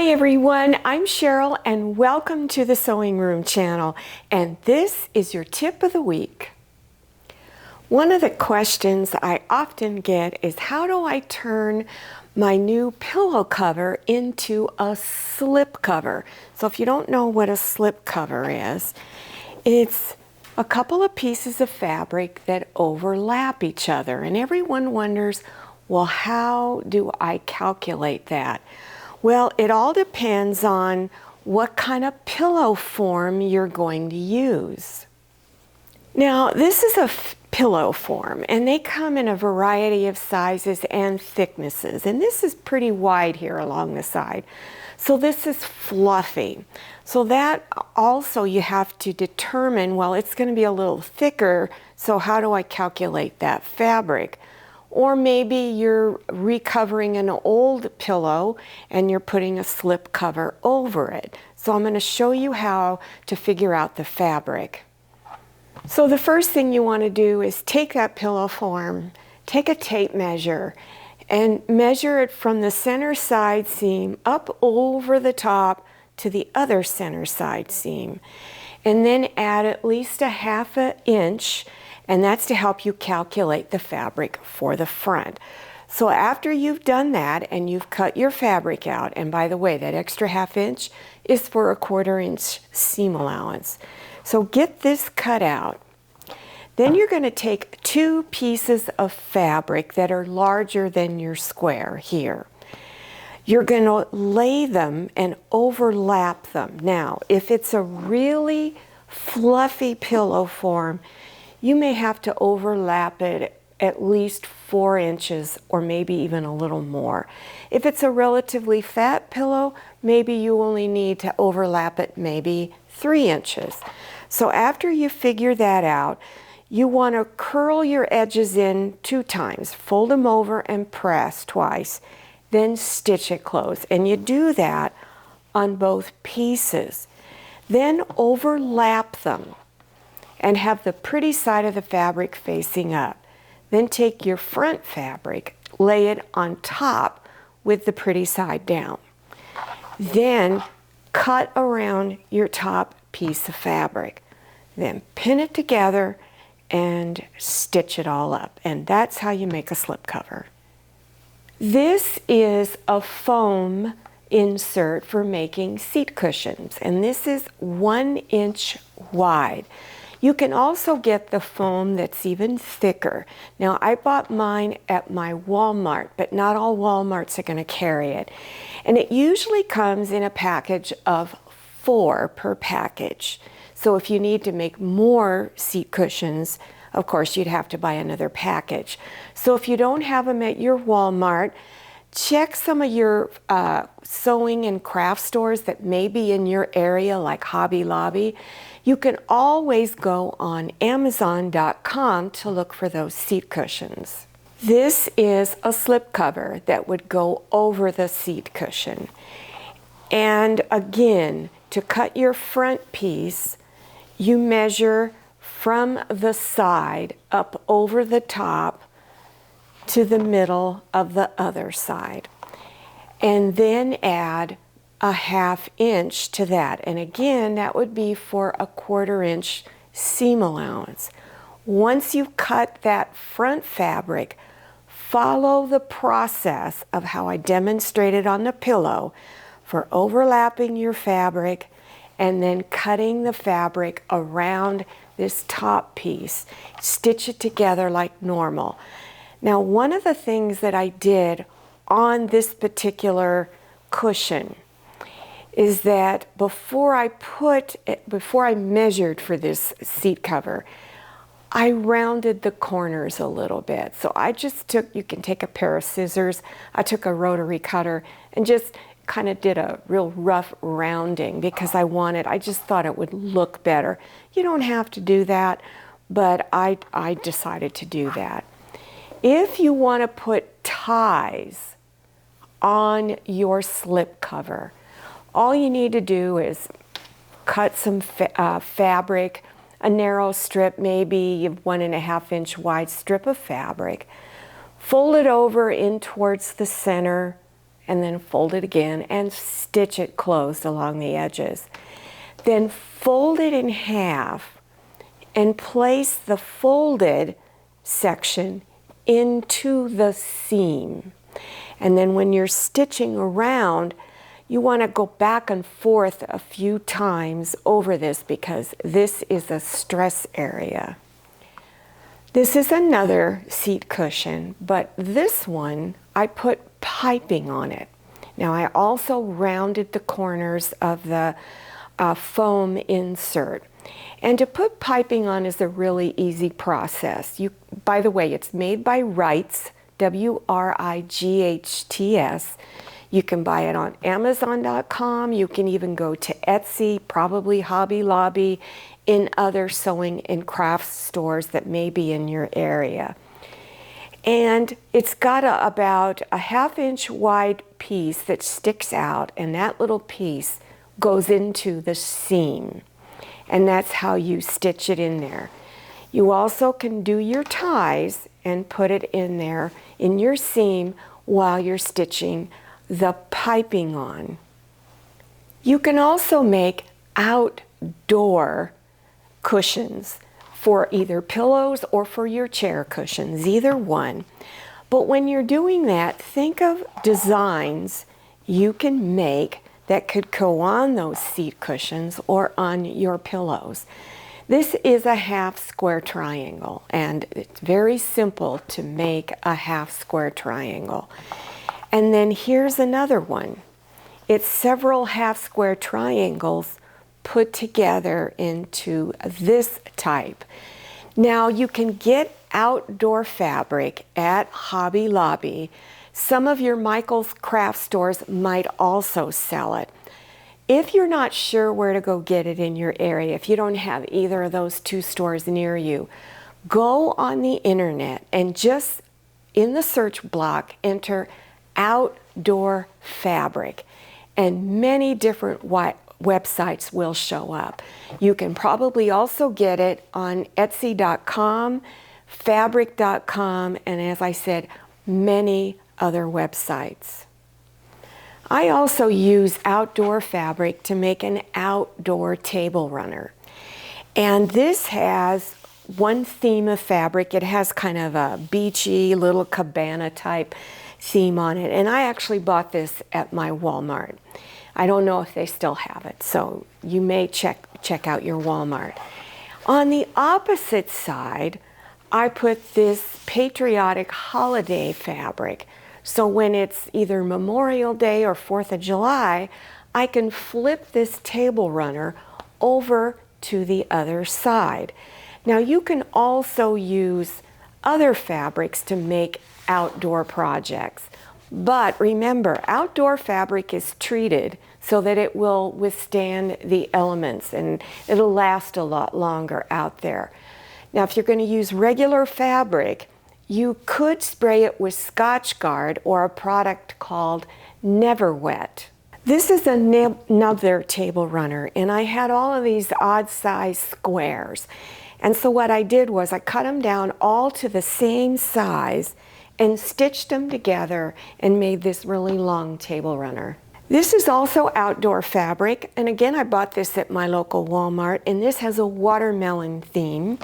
Hi everyone, I'm Cheryl and welcome to the Sewing Room channel, and this is your tip of the week. One of the questions I often get is how do I turn my new pillow cover into a slip cover? So if you don't know what a slip cover is, it's a couple of pieces of fabric that overlap each other, and everyone wonders, well, how do I calculate that? Well, it all depends on what kind of pillow form you're going to use. Now, this is a pillow form, and they come in a variety of sizes and thicknesses, and this is pretty wide here along the side. So this is fluffy. So that also you have to determine, well, it's going to be a little thicker, so how do I calculate that fabric? Or maybe you're recovering an old pillow and you're putting a slip cover over it. So I'm going to show you how to figure out the fabric. So the first thing you want to do is take that pillow form, take a tape measure, and measure it from the center side seam up over the top to the other center side seam. And then add at least a ½ inch, and that's to help you calculate the fabric for the front. So after you've done that and you've cut your fabric out, and by the way, that extra ½ inch is for a ¼ inch seam allowance. So get this cut out. Then you're going to take two pieces of fabric that are larger than your square here. You're going to lay them and overlap them. Now, if it's a really fluffy pillow form, you may have to overlap it at least 4 inches or maybe even a little more. If it's a relatively fat pillow, maybe you only need to overlap it maybe 3 inches. So after you figure that out, you want to curl your edges in 2 times, fold them over and press twice, then stitch it closed. And you do that on both pieces. Then overlap them and have the pretty side of the fabric facing up. Then take your front fabric, lay it on top with the pretty side down. Then cut around your top piece of fabric. Then pin it together and stitch it all up. And that's how you make a slip cover. This is a foam insert for making seat cushions, and this is 1 inch wide. You can also get the foam that's even thicker. Now, I bought mine at my Walmart, but not all Walmarts are going to carry it. And it usually comes in a package of 4 per package. So if you need to make more seat cushions, of course, you'd have to buy another package. So if you don't have them at your Walmart, check some of your sewing and craft stores that may be in your area, like Hobby Lobby. You can always go on Amazon.com to look for those seat cushions. This is a slip cover that would go over the seat cushion. And again, to cut your front piece, you measure from the side up over the top to the middle of the other side. And then add a ½ inch to that. And again, that would be for a ¼ inch seam allowance. Once you've cut that front fabric, follow the process of how I demonstrated on the pillow for overlapping your fabric and then cutting the fabric around this top piece. Stitch it together like normal. Now, one of the things that I did on this particular cushion is that before I measured for this seat cover, I rounded the corners a little bit. So I just took, you can take a pair of scissors, I took a rotary cutter and just kind of did a real rough rounding because I just thought it would look better. You don't have to do that, but I decided to do that. If you want to put ties on your slip cover, all you need to do is cut some fabric, a narrow strip, maybe 1½ inch wide strip of fabric, fold it over in towards the center and then fold it again and stitch it closed along the edges. Then fold it in half and place the folded section into the seam. And then when you're stitching around, you want to go back and forth a few times over this because this is a stress area. This is another seat cushion, but this one I put piping on it. Now I also rounded the corners of the foam insert. And to put piping on is a really easy process. By the way, it's made by Wrights, W-R-I-G-H-T-S. You can buy it on Amazon.com. You can even go to Etsy, probably Hobby Lobby, in other sewing and crafts stores that may be in your area. And it's got about a 1/2 inch wide piece that sticks out, and that little piece goes into the seam. And that's how you stitch it in there. You also can do your ties and put it in there in your seam while you're stitching the piping on. You can also make outdoor cushions for either pillows or for your chair cushions, either one. But when you're doing that, think of designs you can make that could go on those seat cushions or on your pillows. This is a 1/2 square triangle, and it's very simple to make a 1/2 square triangle. And then here's another one. It's several 1/2 square triangles put together into this type. Now you can get outdoor fabric at Hobby Lobby. Some of your Michael's craft stores might also sell it. If you're not sure where to go get it in your area, if you don't have either of those two stores near you, go on the internet and just in the search block enter outdoor fabric, and many different websites will show up. You can probably also get it on Etsy.com, Fabric.com, and as I said, many other websites. I also use outdoor fabric to make an outdoor table runner. And this has one theme of fabric. It has kind of a beachy little cabana type theme on it. And I actually bought this at my Walmart. I don't know if they still have it, so you may check out your Walmart. On the opposite side, I put this patriotic holiday fabric. So when it's either Memorial Day or 4th of July, I can flip this table runner over to the other side. Now you can also use other fabrics to make outdoor projects. But remember, outdoor fabric is treated so that it will withstand the elements and it'll last a lot longer out there. Now, if you're going to use regular fabric, you could spray it with Scotchgard or a product called Never Wet. This is another table runner, and I had all of these odd size squares. And so what I did was I cut them down all to the same size and stitched them together and made this really long table runner. This is also outdoor fabric, and again I bought this at my local Walmart, and this has a watermelon theme.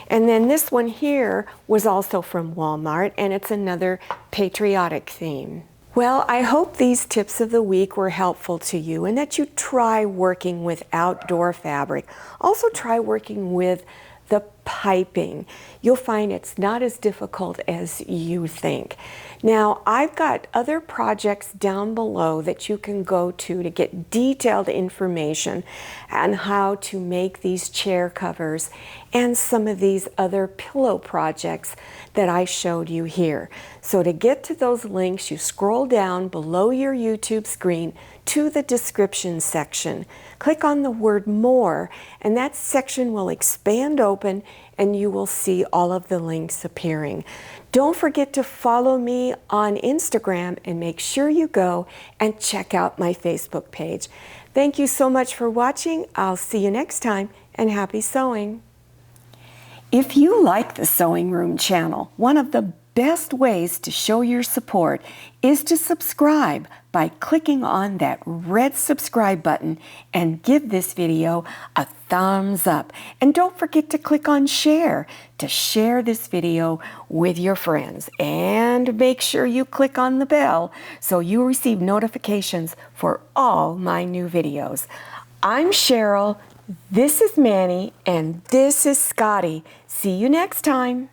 And then this one here was also from Walmart, and it's another patriotic theme. Well, I hope these tips of the week were helpful to you and that you try working with outdoor fabric. Also try working with the piping. You'll find it's not as difficult as you think. Now, I've got other projects down below that you can go to get detailed information on how to make these chair covers and some of these other pillow projects that I showed you here. So to get to those links, you scroll down below your YouTube screen to the description section. Click on the word more, and that section will expand open and you will see all of the links appearing. Don't forget to follow me on Instagram and make sure you go and check out my Facebook page. Thank you so much for watching. I'll see you next time, and happy sewing. If you like the Sewing Room channel, one of the best ways to show your support is to subscribe by clicking on that red subscribe button and give this video a thumbs up. And don't forget to click on share to share this video with your friends. And make sure you click on the bell so you receive notifications for all my new videos. I'm Cheryl, this is Manny, and this is Scotty. See you next time.